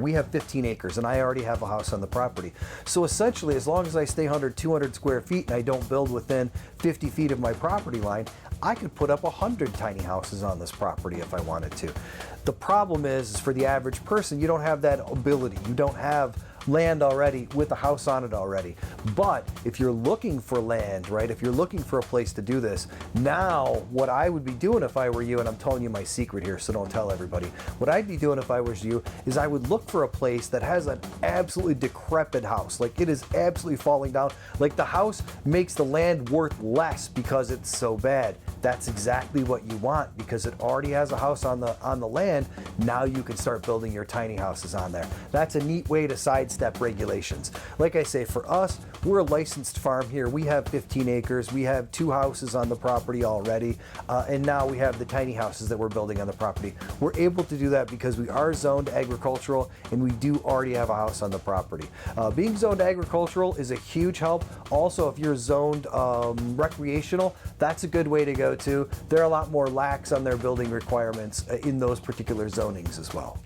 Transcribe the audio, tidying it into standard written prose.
We have 15 acres and I already have a house on the property. So essentially, as long as I stay 100, 200 square feet and I don't build within 50 feet of my property line, I could put up 100 tiny houses on this property if I wanted to. The problem is for the average person, you don't have that ability. You don't have land already with a house on it already. But if you're looking for land, right, if you're looking for a place to do this, now what I would be doing if I were you, and I'm telling you my secret here, so don't tell everybody, what I'd be doing if I was you is I would look for a place that has an absolutely decrepit house, like it is absolutely falling down, like the house makes the land worth less because it's so bad. That's exactly what you want because it already has a house on the land. Now you can start building your tiny houses on there. That's a neat way to sidestep regulations. Like I say, for us, we're a licensed farm here. We have 15 acres. We have 2 houses on the property already. And now we have the tiny houses that we're building on the property. We're able to do that because we are zoned agricultural and we do already have a house on the property. Being zoned agricultural is a huge help. Also, if you're zoned recreational, that's a good way to go too. They're a lot more lax on their building requirements in those particular zonings as well.